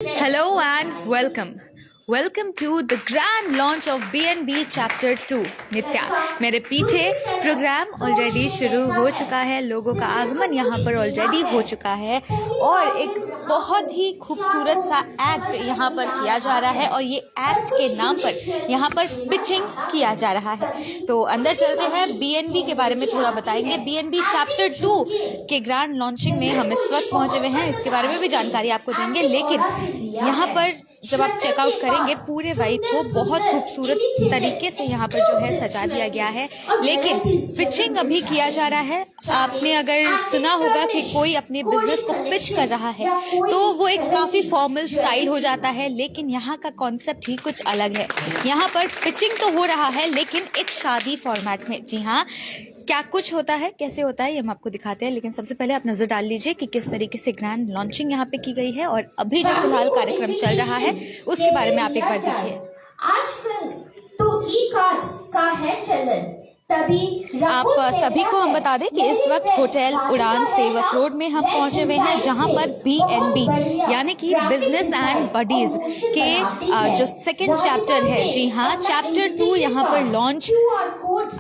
Hello and welcome. Welcome to the grand launch of BNB Chapter 2. नित्या, मेरे पीछे programme already शुरू हो चुका है, लोगों का आगमन यहाँ पर ऑलरेडी हो चुका है और एक बहुत ही खूबसूरत सा एक्ट यहाँ पर किया जा रहा है और ये एक्ट के नाम पर यहाँ पर पिचिंग किया जा रहा है। तो अंदर चलते हैं, BNB के बारे में थोड़ा बताएंगे। BNB Chapter 2 के ग्रैंड लॉन्चिंग में हम इस वक्त पहुंचे हुए हैं, इसके बारे में भी जानकारी आपको देंगे। लेकिन यहाँ पर जब आप चेकआउट करेंगे पूरे वाइब को बहुत खूबसूरत तरीके से यहाँ पर जो है सजा दिया गया है, लेकिन पिचिंग अभी किया जा रहा है। आपने अगर सुना होगा कि कोई अपने बिजनेस को पिच कर रहा है तो वो एक काफ़ी फॉर्मल स्टाइल हो जाता है, लेकिन यहाँ का कॉन्सेप्ट ही कुछ अलग है। यहाँ पर पिचिंग तो हो रहा है लेकिन एक शादी फॉर्मेट में। जी हाँ, क्या कुछ होता है, कैसे होता है, ये हम आपको दिखाते हैं। लेकिन सबसे पहले आप नजर डाल लीजिए कि किस तरीके से ग्रैंड लॉन्चिंग यहाँ पे की गई है और अभी जो फिलहाल कार्यक्रम चल रहा है उसके बारे में आप एक बार देखिए। आजकल तो ई कार्ड का है चलन, तभी आप सभी को हम बता दें कि इस वक्त होटल उड़ान सेवक रोड में हम पहुंचे हुए हैं, जहां पर BNB यानी कि बिजनेस एंड बडीज के जो सेकंड चैप्टर है, जी हाँ, चैप्टर 2 यहां पर लॉन्च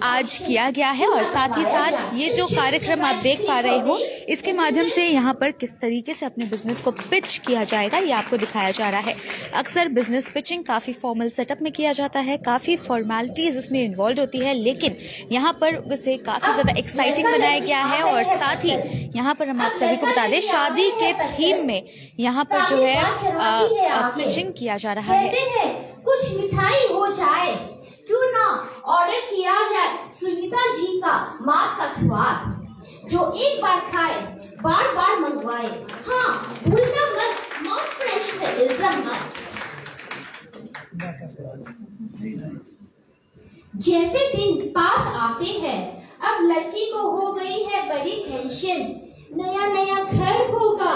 आज किया गया है। और साथ ही साथ ये जो कार्यक्रम आप देख पा रहे हो, इसके माध्यम से यहाँ पर किस तरीके से अपने बिजनेस को पिच किया जाएगा ये आपको दिखाया जा रहा है। अक्सर बिजनेस पिचिंग काफ़ी फॉर्मल सेटअप में किया जाता है, काफ़ी फॉर्मेलिटीज़ उसमें इन्वॉल्व होती है, लेकिन यहाँ पर उसे काफ़ी ज़्यादा एक्साइटिंग बनाया गया है। और साथ ही यहाँ पर हम आप सभी को बता दें, शादी के थीम में यहाँ पर जो है पिचिंग किया जा रहा है। कुछ मिठाई हो जाए, क्यों ना ऑर्डर किया जाए सुनीता जी का माँ का स्वाद, जो एक बार खाए बार बार मंगवाए। हाँ, भूलना मत, mouth fresh is a must. जैसे दिन पास आते हैं, अब लड़की को हो गई है बड़ी टेंशन। नया नया घर होगा,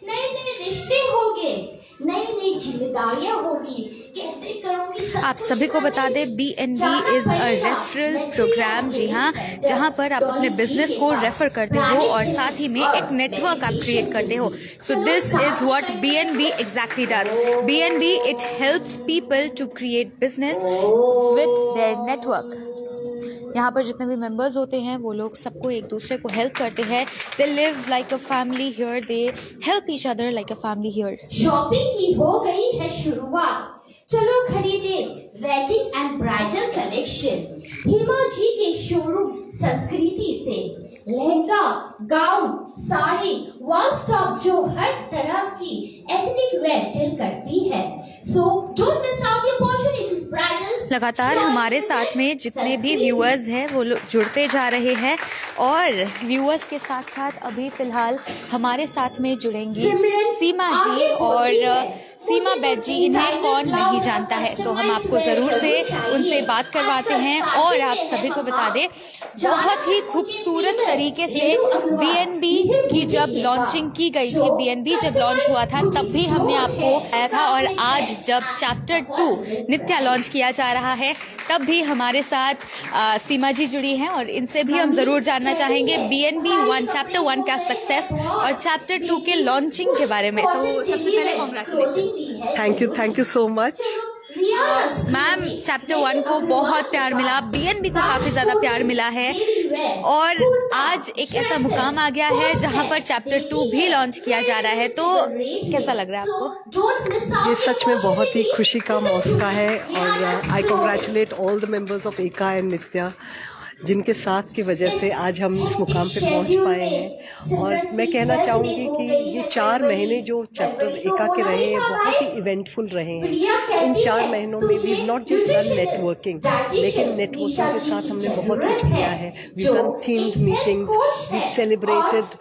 नए नए रिश्ते होंगे, नई नई जिम्मेदारियां होगी, कैसे करूंगी। आप सभी को बता दें, BNB is a referral program, जी हाँ, जहाँ पर आप अपने बिजनेस को रेफर करते हो और साथ ही में एक नेटवर्क आप क्रिएट करते हो। So this is what BNB exactly does. BNB it helps people to create business with their network. यहाँ पर जितने भी मेंबर्स होते हैं वो लोग सबको एक दूसरे को हेल्प करते हैं। They live like a family here, they help each other like a family here. Shopping की हो गई है शुरुआत, चलो खरीदे वेडिंग एंड ब्राइडल कलेक्शन। हिमा जी के शोरूम संस्कृति से lehenga, gown, sari, one stop जो हर तरह की एथनिक वेयर डील करती है। So don't miss out the opportunities bridals. लगातार हमारे साथ में जितने भी व्यूअर्स हैं वो लोग जुड़ते जा रहे हैं और व्यूअर्स के साथ साथ अभी फिलहाल हमारे साथ में जुड़ेंगी सीमा जी। और सीमा बैद जी, इन्हें कौन नहीं जानता है, तो हम आपको ज़रूर से उनसे बात करवाते हैं। और आप सभी को बता दें, बहुत ही खूबसूरत तरीके से BNB की जब लॉन्चिंग की गई थी, BNB जब लॉन्च हुआ था तब भी हमने आपको बताया था, और आज जब चैप्टर 2 नित्या लॉन्च किया जा रहा है तब भी हमारे साथ सीमा जी जुड़ी हैं और इनसे भी हम ज़रूर जानना चाहेंगे BNB 1 चैप्टर 1 का सक्सेस और चैप्टर 2 के लॉन्चिंग के बारे में। तो सबसे पहले congratulation. Thank you so much ma'am. Chapter 1 को बहुत प्यार मिला, BNB को काफ़ी ज़्यादा प्यार मिला है और आज एक ऐसा मुकाम आ गया है जहां पर चैप्टर 2 भी लॉन्च किया जा रहा है, तो कैसा लग रहा है आपको? ये सच में बहुत ही खुशी का मौका है और I congratulate all the members of एका एंड नित्या, जिनके साथ की वजह से आज हम इस मुकाम पे पहुंच पाए हैं। और मैं कहना चाहूँगी कि ये 4 महीने जो चैप्टर एका के रहे हैं बहुत ही इवेंटफुल रहे हैं। इन 4 महीनों में we not just run networking, लेकिन नेटवर्किंग के साथ हमने बहुत कुछ किया है। We run themed meetings, we celebrated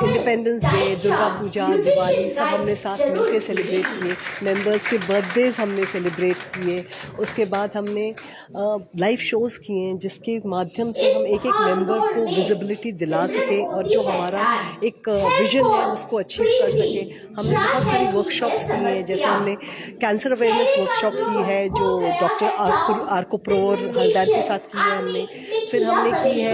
Independence Day, Durga Puja, Diwali, सब हमने साथ मिलकर सेलिब्रेट किए। मेंबर्स के बर्थडेज हमने सेलिब्रेट किए। उसके बाद हमने लाइव शोज़ किए जिसके माध्यम से हम एक एक मेंबर को विजिबिलिटी दिला सके और जो हमारा एक विजन है उसको अचीव कर सके। हमने बहुत सारी वर्कशॉप्स की हैं, जैसे हमने कैंसर अवेयरनेस वर्कशॉप की है जो डॉक्टर आर्कोप्रोर हलदार के साथ की है हमने। फिर हमने की है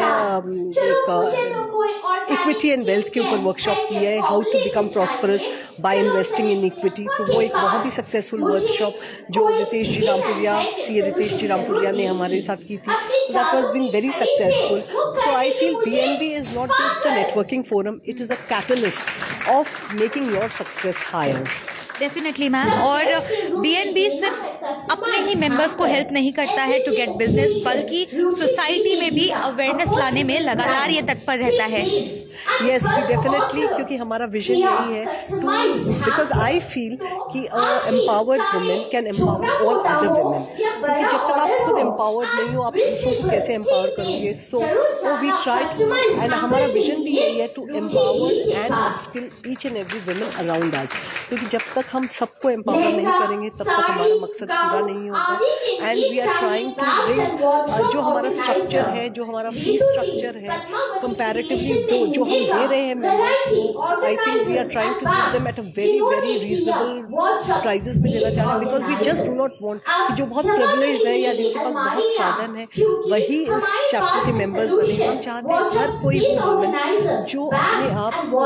एक इक्विटी एंड वेल्थ के ऊपर वर्कशॉप की है, how to become prosperous by investing in equity. तो वो एक बहुत ही सक्सेसफुल वर्कशॉप जो रितेश जी रामपुरिया, सी रितेश जी रामपुरिया ने हमारे साथ की थी। That was been very successful. So I feel BNB is not just a networking forum, it is a catalyst of making your success higher. Definitely ma'am. और BNB सिर्फ अपने ही मेंबर्स को हेल्प नहीं करता है टू गेट बिजनेस, बल्कि society में भी अवेयरनेस लाने में लगातार ये तत्पर रहता है। Yes, we definitely, क्योंकि हमारा विजन यही है टू, बिकॉज आई फील कि empowered women can empower all other women. क्योंकि जब तक आप खुद एम्पावर्ड नहीं हो आप दूसरों को कैसे एम्पावर करोगे। So we try to, and हमारा विजन भी यही है to empower and upskill each and every women around us. क्योंकि जब तक हम सबको एम्पावर नहीं करेंगे तब तक हमारा मकसद पूरा नहीं होगा। And we are trying to bring जो हमारा स्ट्रक्चर है, जो हमारा फी स्ट्रक्चर है कंपैरेटिवली जो हम दे रहे हैं मेंबर्स को, I think we are trying to give them at a very reasonable prices में देना चाह रहे हैं। Because we just do not want कि जो बहुत प्रिविलेज्ड है या जिनके पास बहुत साधन है वही इस चैप्टर के मेंबर्स बने। हम चाहते हैं हर कोई वो वुमेन जो अपने आप को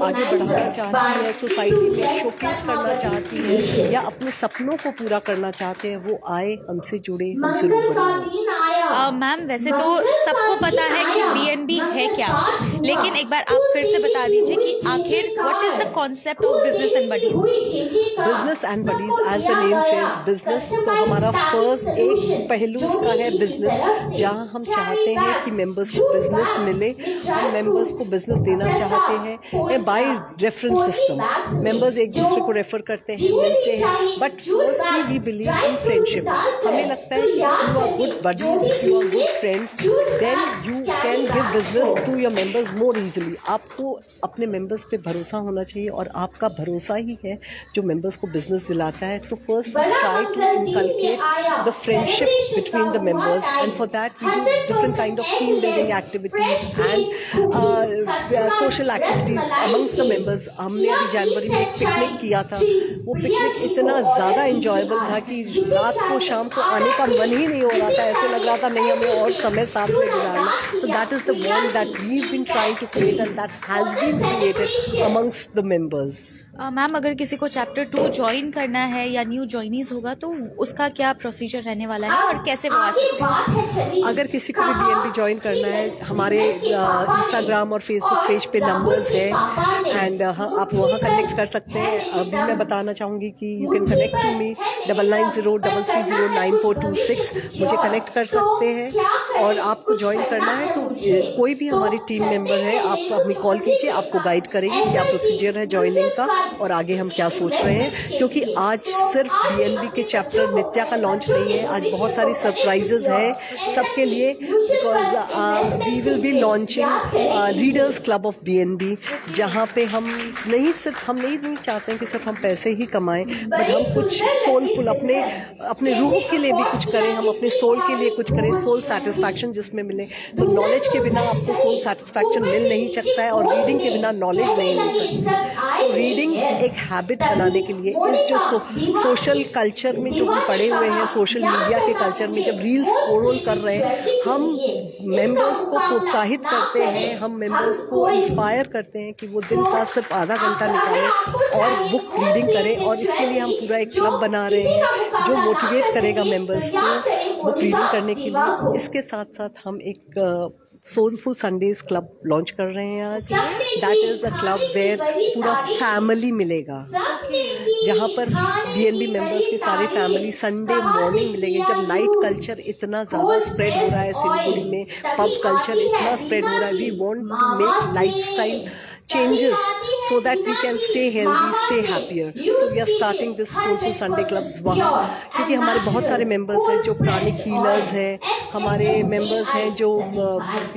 आगे बढ़ाना चाहती है, सोसाइटी में शोकेस करना चाहती है या अपने सपनों को पूरा करना चाहते हैं, वो आए, हमसे जुड़े, हमसे रूबरू। मैम वैसे तो सबको पता है कि BNB है क्या, लेकिन एक बार आप फिर से बता दीजिए कि आखिर what is the concept of business and buddies. Business and buddies, as the name says business, तो हमारा फर्स्ट एक पहलू उसका है बिजनेस, जहां हम चाहते हैं कि मेंबर्स को बिजनेस मिले। हम मेंबर्स को बिजनेस देना चाहते हैं बाय रेफरेंस सिस्टम। मेंबर्स एक दूसरे को रेफर करते हैं, मिलते हैं, but firstly we believe in friendship. हमें लगता है कि if you are good buddies, if you are good friends, then you can give business to your members more easily. आपको अपने मेंबर्स पे भरोसा होना चाहिए और आपका भरोसा ही है जो मेंबर्स को बिजनेस दिलाता है। तो first we try to inculcate the friendship between the members, and for that we do different kind of team building activities and social activities amongst the members. हमने अभी जनवरी में एक पिकनिक किया था, वो पिकनिक इतना ज़्यादा इंजॉयबल था कि रात को शाम को आने का मन ही नहीं हो रहा था, ऐसे लग रहा था नहीं हमें और समय साथ में गुजारना। तो that is the bond that we been trying to create and that has been created amongst the members. Ma'am अगर किसी को चैप्टर 2 ज्वाइन करना है या न्यू ज्वाइनीज होगा तो उसका क्या प्रोसीजर रहने वाला है और कैसे वो आ सकते हैं? अगर किसी को भी BNB ज्वाइन करना है, हमारे इंस्टाग्राम और फेसबुक पेज पे नंबर्स हैं एंड आप वहाँ कनेक्ट कर सकते हैं। अभी मैं बताना चाहूँगी कि you can connect to me 9903309426। मुझे कनेक्ट कर सकते हैं और आपको ज्वाइन करना है तो कोई भी हमारी टीम मेंबर है, आप हमें कॉल कीजिए, आपको गाइड करेंगे क्या प्रोसीजर है ज्वाइनिंग का और आगे हम क्या सोच रहे हैं। क्योंकि आज सिर्फ BNB के चैप्टर नित्या का लॉन्च नहीं है, आज बहुत सारी सरप्राइजेज है सबके लिए। Because we will be launching readers club of BNB, जहाँ पे हम नहीं चाहते हैं कि सिर्फ हम पैसे ही कमाएं, बट हम कुछ सोलफुल अपने रूह के लिए भी कुछ करें, हम अपने सोल के लिए कुछ करें, सोल सेटिस्फैक्शन जिसमें मिले। तो नॉलेज के बिना आपको सोल सेटिस्फैक्शन मिल नहीं सकता है और रीडिंग के बिना नॉलेज नहीं मिल सकती। तो रीडिंग एक हैबिट बनाने के लिए इस जो सोशल कल्चर में जो हम पड़े हुए हैं, सोशल मीडिया के कल्चर में जब रील्स स्क्रॉल कर रहे हैं, हम मेंबर्स को प्रोत्साहित करते हैं, हम मेंबर्स को इंस्पायर करते हैं कि वो दिन का सिर्फ आधा घंटा निकालें और बुक रीडिंग करें। और इसके लिए हम पूरा एक क्लब बना रहे हैं जो मोटिवेट करेगा मेंबर्स को बुक रीडिंग करने के लिए। इसके साथ साथ हम एक सोलफुल संडेज क्लब लॉन्च कर रहे हैं आज। That is the club where पूरा फैमिली मिलेगा, जहाँ पर BNB मेंबर्स के सारे फैमिली संडे मॉर्निंग मिलेंगे। जब नाइट कल्चर इतना ज़्यादा स्प्रेड हो रहा है सिलीगुड़ी में, पब कल्चर इतना स्प्रेड हो रहा है, we want to make lifestyle changes so that we can stay healthy, stay happier. So we are starting this Soulful Sunday Clubs वहाँ, क्योंकि हमारे बहुत सारे members हैं जो प्राणिक healers हैं, हमारे members हैं जो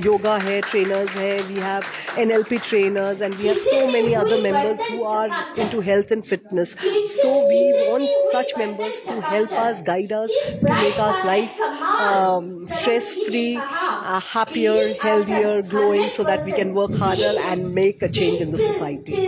yoga है, trainers हैं, we have NLP trainers, and we have so many other members who are into health and fitness. So we want such members to help us, guide us, to make our life stress-free, happier, healthier, glowing, so that we can work harder and make a change in the society.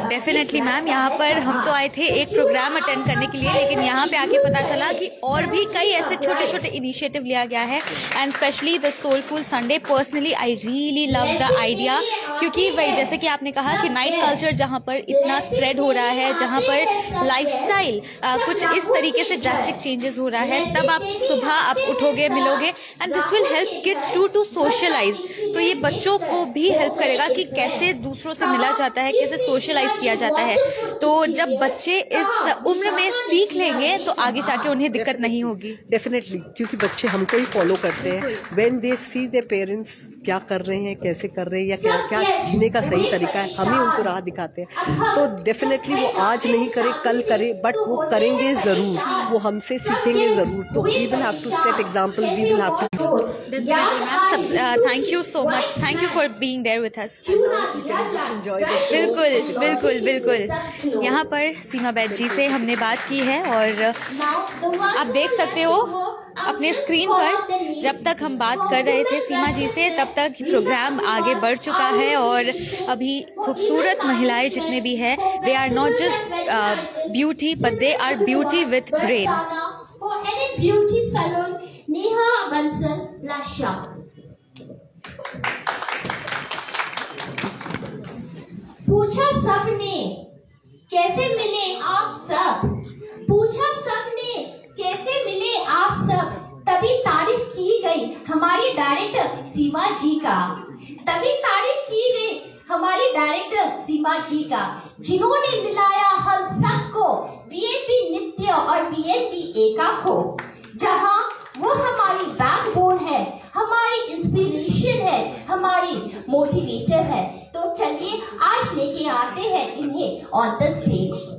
Definitely ma'am, यहाँ पर हम तो आए थे एक programme attend करने के लिए, लेकिन यहाँ पे आके पता चला कि और भी कई ऐसे छोटे छोटे इनिशिएटिव लिया गया है, and specially the soulful Sunday. Personally I really love the idea, क्योंकि वही जैसे कि आपने कहा कि नाइट कल्चर जहाँ पर इतना स्प्रेड हो रहा है, जहाँ पर लाइफस्टाइल कुछ इस तरीके से ड्रास्टिक चेंजेस हो रहा है, तब आप सुबह आप उठोगे, मिलोगे, and this will help kids to socialise. तो ये बच्चों को भी हेल्प करेगा कि कैसे दूसरों से मिला जाता है, कैसे सोशलाइज किया जाता है. तो जब बच्चे इस उम्र में सीख लेंगे तो आगे जाके उन्हें दिक्कत नहीं होगी. डेफिनेटली, क्योंकि बच्चे हमको ही फॉलो करते हैं. When they see their parents क्या कर रहे हैं, कैसे कर रहे हैं, या क्या क्या जीने का सही तरीका है, हम ही उनको राह दिखाते हैं. तो डेफिनेटली वो आज नहीं करे, कल करे, बट वो करेंगे ज़रूर, वो हमसे सीखेंगे ज़रूर. तो we will have to set example, we will have to. Thank you so much, thank you for being there with us. बिल्कुल बिल्कुल बिल्कुल. यहाँ पर सीमा बैद जी से हमने बात की है, और आप देख सकते हो अपने स्क्रीन पर, जब तक हम बात कर रहे थे सीमा जी से तब तक प्रोग्राम आगे बढ़ चुका है. और अभी खूबसूरत महिलाएं जितने भी हैं, they are not just beauty, but they are beauty with brain. Beauty salon Neha Bansal लाशा. पूछा सबने कैसे मिले आप सब, पूछा सबने कैसे मिले आप सब, तभी तारीफ की गई हमारी डायरेक्टर सीमा जी का, तभी तारीफ की गई हमारी डायरेक्टर सीमा जी का, जिन्होंने मिलाया हम सबको, बीएनबी नित्य और बीएनबी एका को. जहां वो हमारी बैकबोन है, हमारी इंस्पिरेशन है, हमारी मोटिवेटर है. तो चलिए आज लेके आते हैं इन्हें ऑन द स्टेज.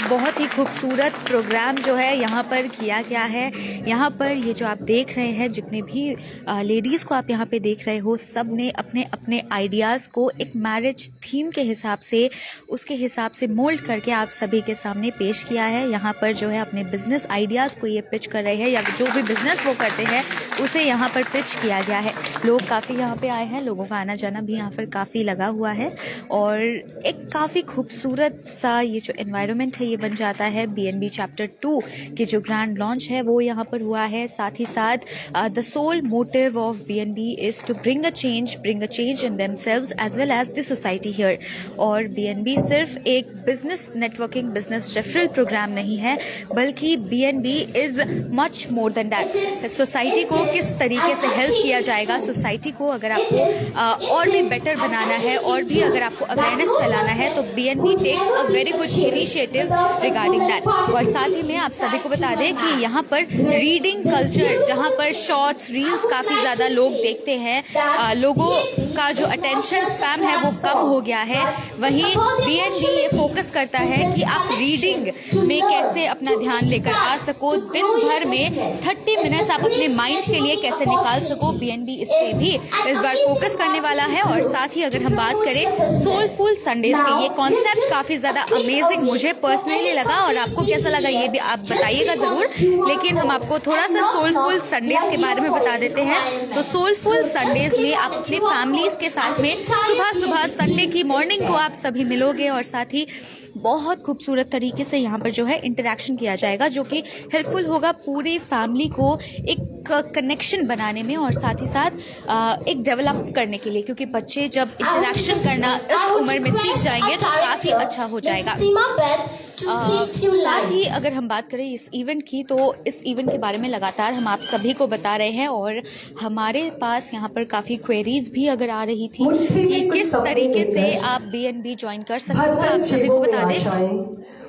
बहुत ही खूबसूरत प्रोग्राम जो है यहाँ पर किया गया है. यहाँ पर ये जो आप देख रहे हैं, जितने भी लेडीज़ को आप यहाँ पे देख रहे हो, सब ने अपने अपने आइडियाज़ को एक मैरिज थीम के हिसाब से, उसके हिसाब से मोल्ड करके आप सभी के सामने पेश किया है. यहाँ पर जो है अपने बिजनेस आइडियाज़ को ये पिच कर रहे हैं, या जो भी बिजनेस वो करते हैं उसे यहाँ पर पिच किया गया है. लोग काफ़ी यहाँ पे आए हैं, लोगों का आना जाना भी यहाँ पर काफ़ी लगा हुआ है, और एक काफ़ी खूबसूरत सा ये जो एनवायरनमेंट है ये बन जाता है. बीएनबी चैप्टर 2 के जो ग्रैंड लॉन्च है वो यहाँ पर हुआ है. साथ ही साथ the sole motive of BNB is to bring a change in themselves as well as the society here. और बीएनबी सिर्फ एक business networking, business referral programme नहीं है, बल्कि BNB is much more than that. Society को किस तरीके से हेल्प किया जाएगा, सोसाइटी को अगर आपको और भी बेटर बनाना है, और भी अगर आपको अवेयरनेस फैलाना है, तो BNB takes a very good initiative regarding that. और साथ ही में आप सभी को बता दें कि यहाँ पर रीडिंग कल्चर, जहाँ पर शॉर्ट्स रील्स काफ़ी ज़्यादा लोग देखते हैं, लोगों का जो अटेंशन स्पैम है वो कम हो गया है. वहीं बीएनबी ये फोकस करता है कि आप रीडिंग में कैसे अपना ध्यान लेकर आ सको, दिन भर में 30 मिनट्स आप अपने माइंड के लिए कैसे निकाल सको. बीएनबी इस पे भी इस बार फोकस करने वाला है. और साथ ही अगर हम बात करें सोलफुल संडेज की, ये कॉन्सेप्ट काफ़ी ज़्यादा अमेजिंग मुझे पर्सनली लगा, और आपको कैसा लगा ये भी आप बताइएगा ज़रूर. लेकिन हम आपको थोड़ा सा सोलफुल संडेज के बारे में बता देते हैं. तो सोलफुल संडेज में आप अपने फैमिलीज़ के साथ में सुबह संडे की मॉर्निंग को आप सभी मिलोगे, और साथ ही बहुत खूबसूरत तरीके से यहाँ पर जो है इंटरेक्शन किया जाएगा, जो कि हेल्पफुल होगा पूरी फैमिली को एक कनेक्शन बनाने में, और साथ ही साथ एक डेवलप करने के लिए, क्योंकि बच्चे जब इंटरेक्शन करना इस उम्र में सीख जाएंगे तो काफ़ी अच्छा हो जाएगा. साथ ही अगर हम बात करें इस इवेंट की, तो इस इवेंट के बारे में लगातार हम आप सभी को बता रहे हैं, और हमारे पास यहाँ पर काफ़ी क्वेरीज भी अगर आ रही थी कि किस तरीके से आप बीएनबी ज्वाइन कर सकते हो. आप सभी को बता दें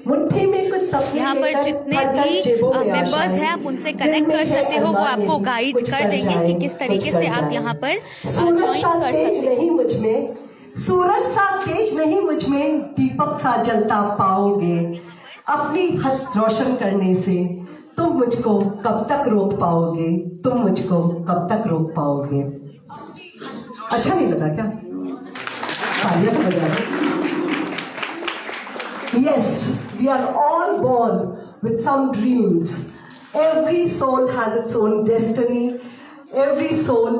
मुट्ठी में कुछ सपने यहाँ पर लेकर जितने हर घर भी जेबों में मेंबर्स आशाएं। हैं आप उनसे दिल कनेक्ट में कर है सकते हो, वो अरमान आपको यही, गाइड कुछ कर देंगे कि जाएं, किस तरीके कुछ कर से आप जाएं। यहाँ पर सूरज ज्वाइन सा कर तेज सकते हो। नहीं मुझ में, सूरज सा तेज नहीं मुझ में, दीपक सा जलता पाओगे। अपनी हद रोशन करने से तुम मुझको कब तक रोक पाओगे, तुम मुझको कब तक रोक पाओगे। अच्छा नहीं लगा क्या? तालियां तो बजा दो। Yes, we are all born with some dreams. Every soul has its own destiny. Every soul,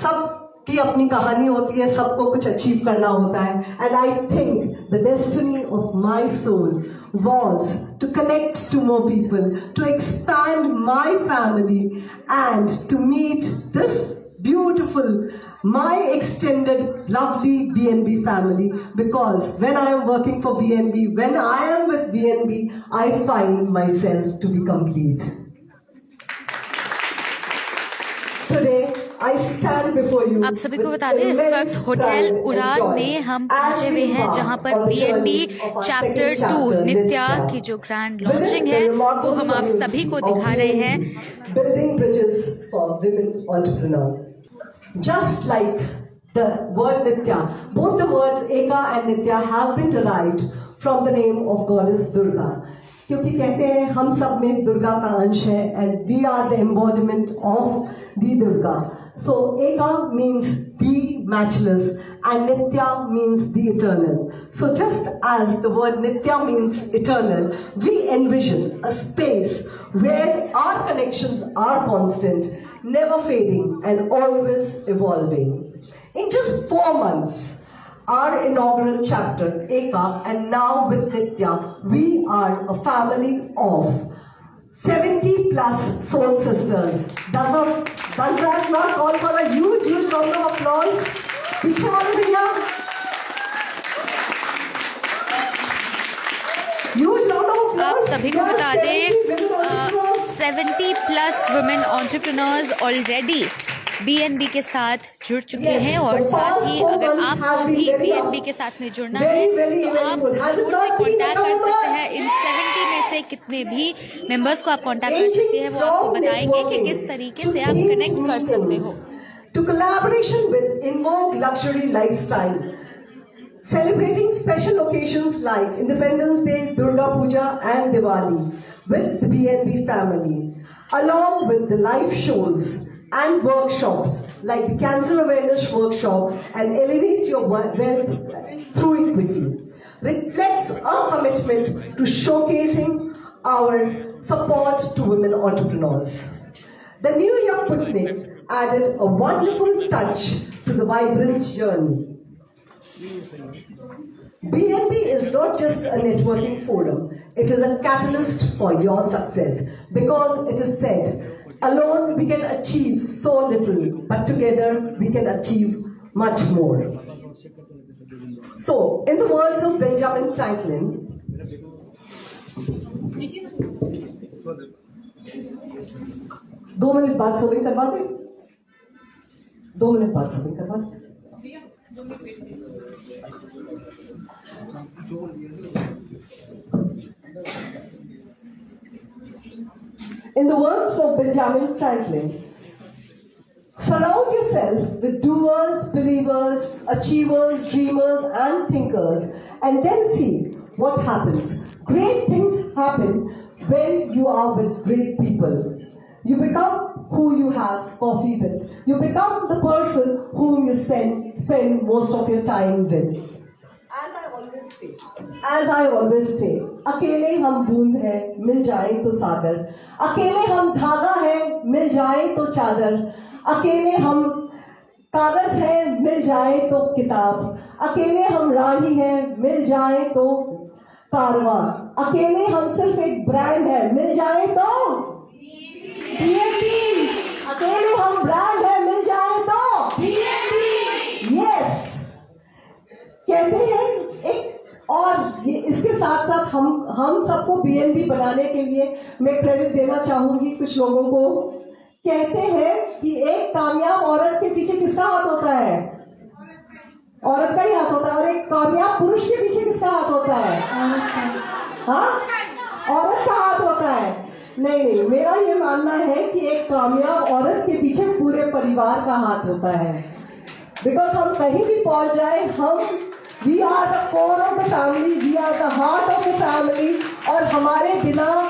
सबकी अपनी कहानी होती है, सबको कुछ अचीव करना होता है. And I think the destiny of my soul was to connect to more people, to expand my family, and to meet this beautiful, my extended lovely BNB family, because when I am working for BNB, when I am with BNB, I find myself to be complete. Today I stand before you. आप सभी को बता दें इस वक्त hotel उड़ान में हम पहुंचे हुए हैं, जहां पर BNB चैप्टर 2 नित्या की जो ग्रैंड लॉन्चिंग है वो हम आप सभी को दिखा रहे हैं. Building bridges for women entrepreneurs. Just like the word Nitya, both the words Eka and Nitya have been derived from the name of goddess Durga. क्योंकि कहते हैं हम सब में दुर्गा का अंश है, and we are the embodiment of the Durga. So Eka means the matchless and Nitya means the eternal. So just as the word Nitya means eternal, we envision a space where our connections are constant, never fading and always evolving. In just 4 months, our inaugural chapter, Eka, and now with Nitya, we are a family of 70 plus soul sisters. Does that not call for a huge round of applause? पीछे वाले भैया, huge round of applause. आप सभी को बता दें 70 plus women entrepreneurs already BNB के साथ जुड़ चुके हैं, और साथ ही अगर आपको भी BNB के साथ में जुड़ना है तो आप जरूर से कांटेक्ट कर सकते हैं. इन 70 में से कितने भी मेंबर्स को आप कांटेक्ट कर सकते हैं, वो आपको बताएंगे कि किस तरीके से आप कनेक्ट कर सकते हो. To collaboration with Invoke Luxury Lifestyle, celebrating special occasions like Independence Day, Durga Puja and Diwali with the BNB family, along with the live shows and workshops like the Cancer Awareness Workshop and Elevate Your Wealth Through Equity, reflects our commitment to showcasing our support to women entrepreneurs. The New York picnic added a wonderful touch to the vibrant journey. BNB is not just a networking forum, it is a catalyst for your success, because it is said, alone we can achieve so little, but together we can achieve much more. So, in the words of Benjamin Franklin, दो minute बाद सभी करवा दे, 2 minute बाद सभी करवा दे. In the words of Benjamin Franklin, surround yourself with doers, believers, achievers, dreamers, and thinkers, and then see what happens. Great things happen when you are with great people. You become who you have coffee with. You become the person whom you spend most of your time with. As I always say, अकेले हम बूंद हैं, मिल जाए तो सागर. अकेले हम धागा हैं, मिल जाए तो चादर. अकेले हम कागज हैं, मिल जाए तो किताब. अकेले हम राही हैं, मिल जाए तो कारवां. अकेले हम सिर्फ एक ब्रांड है, मिल जाए तो BNB. अकेले हम ब्रांड है, मिल जाए तो BNB. Yes. कहते हैं एक, और ये इसके साथ साथ हम सबको BNB बनाने के लिए मैं क्रेडिट देना चाहूंगी कुछ लोगों को. कहते हैं कि एक कामयाब औरत के पीछे किसका हाथ होता है? औरत का ही हाथ होता है. और एक कामयाब पुरुष के पीछे किसका हाथ होता है? हाँ, औरत का हाथ होता है। नहीं नहीं, मेरा ये मानना है कि एक कामयाब औरत के पीछे पूरे परिवार का हाथ होता है। बिकॉज हम कहीं भी पहुंच जाए, we are the core of the family, we are the heart of the family. और हमारे बिना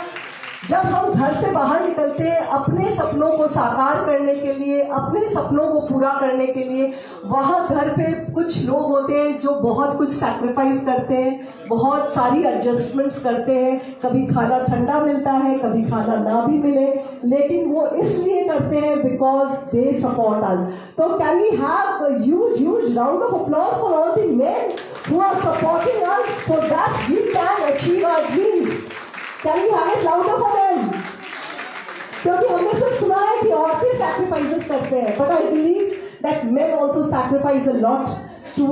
जब हम घर से बाहर निकलते हैं अपने सपनों को साकार करने के लिए, अपने सपनों को पूरा करने के लिए, वहाँ घर पे कुछ लोग होते हैं जो बहुत कुछ सैक्रिफाइस करते हैं, बहुत सारी एडजस्टमेंट्स करते हैं। कभी खाना ठंडा मिलता है, कभी खाना ना भी मिले, लेकिन वो इसलिए करते हैं बिकॉज दे सपोर्ट अस। तो can we have a huge round of applause for all the men who are supporting us so that we can achieve our dreams. Can we have it louder for them? क्योंकि हमने सिर्फ सुना है कि औरतें sacrifices करते हैं, but I believe that men also sacrifice a lot to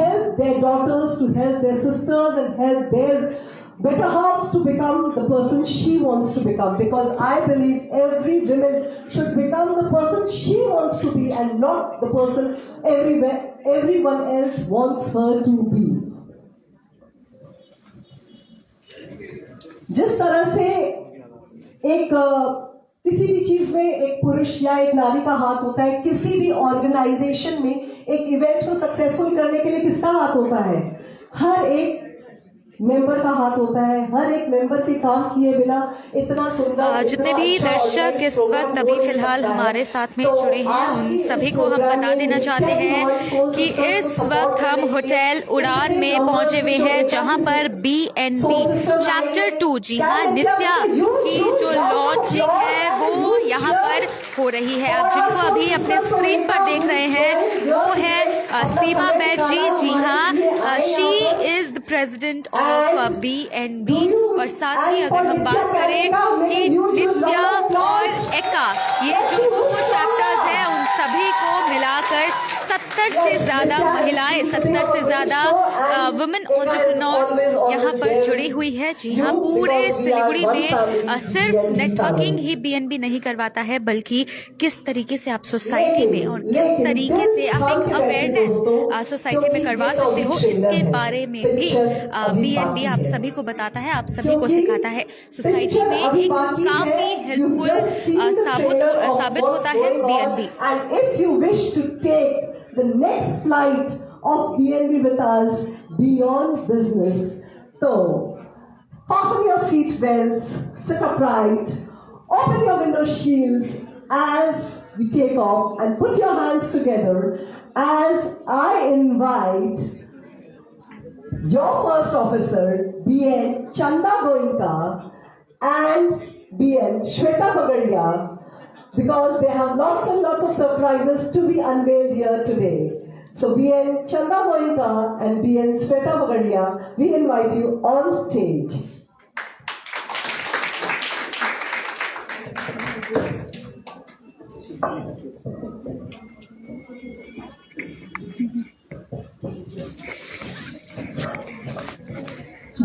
help their daughters, to help their sisters, and help their better halves to become the person she wants to become. Because I believe every woman should become the person she wants to be, and not the person everyone else wants her to be. जिस तरह से एक किसी भी चीज में एक पुरुष या एक नारी का हाथ होता है, किसी भी ऑर्गेनाइजेशन में एक इवेंट को सक्सेसफुल करने के लिए किसका हाथ होता है? हर एक मेंबर का हाथ होता है। हर एक मेंबर के काम किए बिना इतना सुंदर, जितने भी दर्शक इस वक्त अभी फिलहाल हमारे साथ में जुड़े हैं, उन सभी को हम बता देना चाहते हैं कि इस वक्त हम होटल उड़ान में पहुंचे हुए हैं, जहां पर BNB चैप्टर 2, जी हाँ, नित्या की जो लॉन्चिंग है वो यहाँ पर हो रही है। आप जिनको अभी अपने स्क्रीन पर देख रहे हैं वो है सीमा बैद जी। जी हाँ, she is the president of BNB। और साथ ही अगर हम बात करें कि नित्या और एका, ये जो 2 चैप्टर्स हैं, उन सभी को मिलाकर 70 से ज्यादा महिलाएं, 70 से ज्यादा वुमेन एंटरप्रेन्योर्स यहाँ पर जुड़ी हुई है। जी हाँ, पूरे सिलीगुड़ी में सिर्फ नेटवर्किंग ही BNB नहीं करवाता है, बल्कि किस तरीके से आप सोसाइटी में और किस तरीके से आप एक अवेयरनेस सोसाइटी में करवा सकते हो, इसके बारे में भी BNB आप सभी को बताता है, आप सभी को सिखाता है। सोसाइटी में एक काफी हेल्पफुल साबित होता है BNB। And if you wish to take the next flight of BNB with us beyond business, so fasten your seat belts, sit upright, open your window shields as we take off, and put your hands together as I invite your first officer, BN Chanda Goenka and BN Shweta Bagaria, because they have lots and lots of surprises to be unveiled here today. So BN Chanda Goenka and BN Shweta Bagaria, we invite you on stage.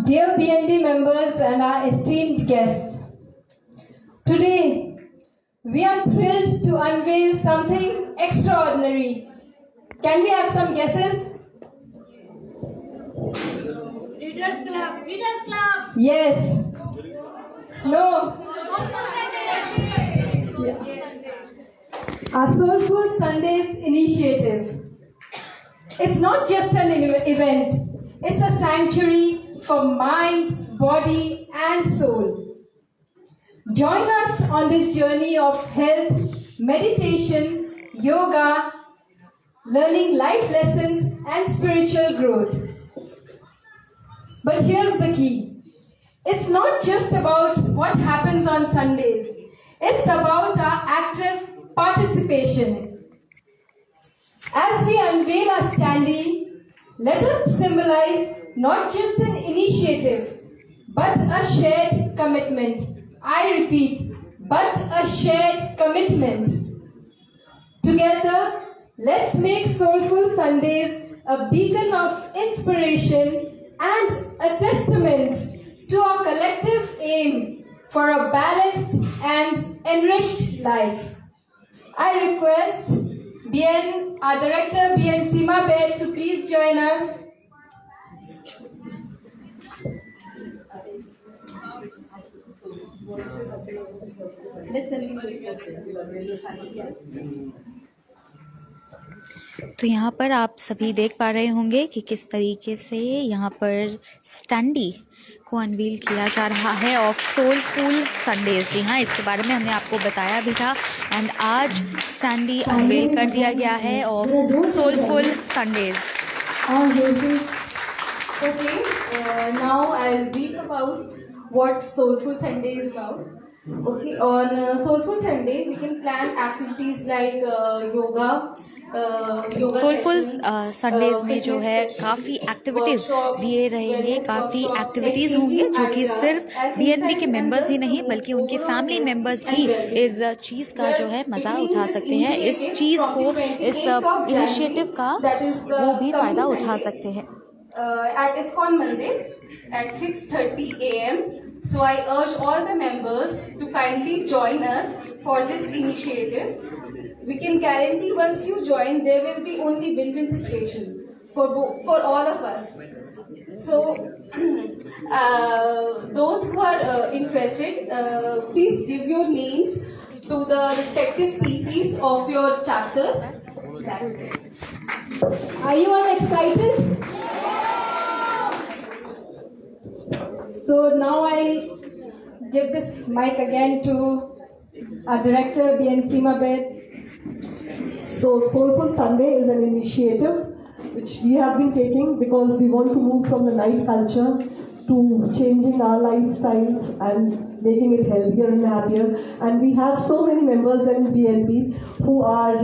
Dear BNB members and our esteemed guests, today we are thrilled to unveil something extraordinary. Can we have some guesses? Readers Club. Readers Club. Yes. No. Yeah. Our Soulful Sundays initiative. It's not just an event, it's a sanctuary for mind, body and soul. Join us on this journey of health, meditation, yoga, learning life lessons and spiritual growth. But here's the key. It's not just about what happens on Sundays. It's about our active participation. As we unveil our standee, let it symbolize not just an initiative, but a shared commitment. I repeat, but a shared commitment. Together, let's make Soulful Sundays a beacon of inspiration and a testament to our collective aim for a balanced and enriched life. I request our director, BN Seema Baid, to please join us. तो यहाँ पर आप सभी देख पा रहे होंगे कि किस तरीके से यहाँ पर स्टैंडी को अनवील किया जा रहा है ऑफ सोलफुल संडेज। जी हाँ, इसके बारे में हमने आपको बताया भी था एंड आज स्टैंडी अनवील कर दिया गया है of soulful Sundays. Okay, now I'll brief about what Soulful Sunday is about. Okay, on Soulful Sunday, we can plan activities like yoga. Soulful Sundays में जो है काफ़ी एक्टिविटीज़ दिए रहेंगे, काफ़ी एक्टिविटीज़ होंगे जो कि सिर्फ बीएनबी के मेंबर्स ही नहीं बल्कि उनके फैमिली मेंबर्स भी इस चीज़ का जो है मज़ा उठा सकते हैं, इस चीज़ को, इस इनिशिएटिव का वो भी फ़ायदा उठा सकते हैं। At ISKCON Mandir at 6:30 a.m. So I urge all the members to kindly join us for this initiative. We can guarantee once you join, there will be only win-win situation for all of us. So those who are interested, please give your names to the respective PCs of your chapters. That's it. Are you all excited? So now I give this mic again to our director, BN Seema Bed. So Soulful Sunday is an initiative which we have been taking because we want to move from the night culture to changing our lifestyles and making it healthier and happier. And we have so many members in BNB who are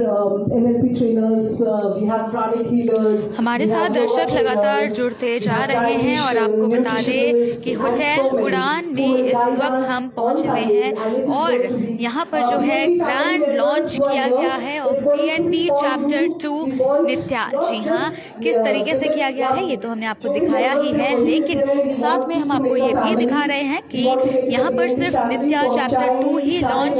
NLP trainers, we have pranic healers. हमारे साथ दर्शक लगातार जुड़ते जा रहे हैं और आपको बता दें कि होटल उड़ान में इस वक्त हम पहुंचे हुए हैं और यहाँ पर जो है ग्रैंड लॉन्च किया गया है ऑफ BNB चैप्टर 2 नित्या। जी हाँ, किस तरीके से किया गया है ये तो हमने आपको दिखाया ही है, लेकिन साथ में हम आपको ये भी दिखा रहे हैं कि यहाँ पर सिर्फ नित्या चैप्टर 2 ही लॉन्च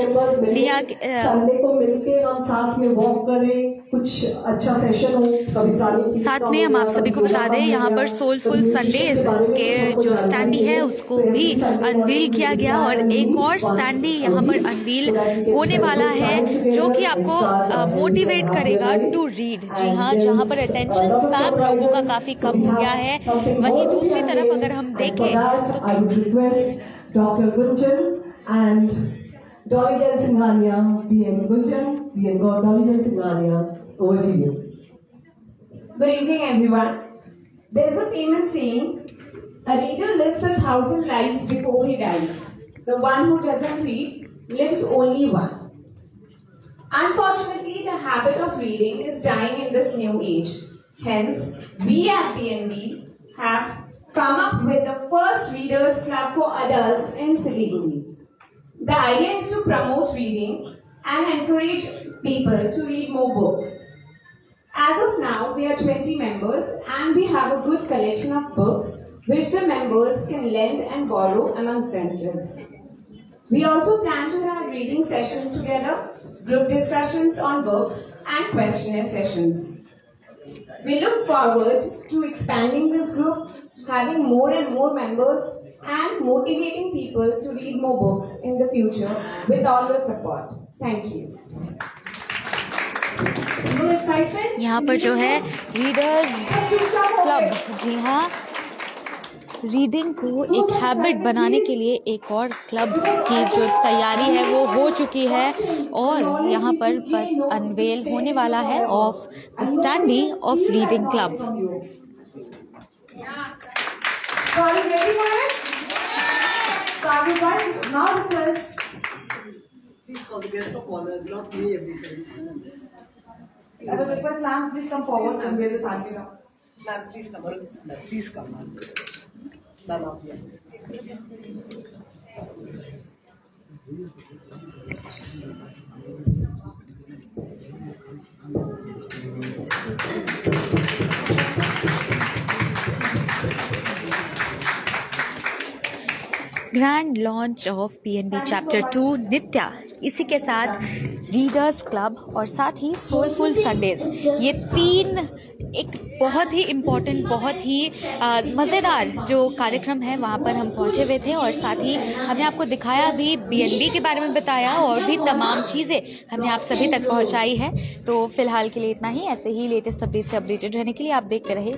लिया। संडे को मिलके हम साथ में वॉक करें, कुछ अच्छा सेशन हो, कभी प्राणी। साथ में हम आप सभी को बता दें यहाँ पर सोलफुल संडेज के जो स्टैंडी है उसको भी अनवील किया गया और एक और स्टैंडी यहाँ पर अनवील होने वाला है जो कि आपको मोटिवेट करेगा टू रीड। जी हाँ, जहाँ पर अटेंशन स्पैन लोगों का काफी कम हो गया है, वहीं दूसरी तरफ अगर हम देखें Dr. Gunjan and Dolly Jan Singhania, BN Gunjan, BN God, Dolly Jan Singhania, over to you. Good evening, everyone. There's a famous saying, a reader lives 1,000 lives before he dies. The one who doesn't read lives only one. Unfortunately, the habit of reading is dying in this new age. Hence, we at BNB have come up with the first Readers Club for adults in Siliguri. The idea is to promote reading and encourage people to read more books. As of now, we are 20 members and we have a good collection of books which the members can lend and borrow amongst themselves. We also plan to have reading sessions together, group discussions on books and questionnaire sessions. We look forward to expanding this group, having more and more members and motivating people to read more books in the future with all your support. Thank you. No excitement? यहाँ पर जो है readers club, जी हाँ, reading को एक habit बनाने के लिए एक और क्लब की जो तैयारी है वो हो चुकी है और यहाँ पर बस अनवेल होने वाला है of the standee of reading club. So are you ready for it? So I would like now request. Please call the guest of honor, not me every time. I would request ma'am, please come forward and wear the sari. Ma'am, please come. Please come, ma'am. Ma'am, up here. Grand launch of BNB chapter 2 नित्या, इसी के साथ readers club और साथ ही soulful Sundays, ये तीन एक बहुत ही important, बहुत ही मज़ेदार जो कार्यक्रम है वहाँ पर हम पहुँचे हुए थे, और साथ ही हमने आपको दिखाया भी, BNB के बारे में बताया, और भी तमाम चीज़ें हमने आप सभी तक पहुँचाई है। तो फिलहाल के लिए इतना ही। ऐसे ही लेटेस्ट अपडेट से अपडेटेड रहने के लिए आप देखते रहे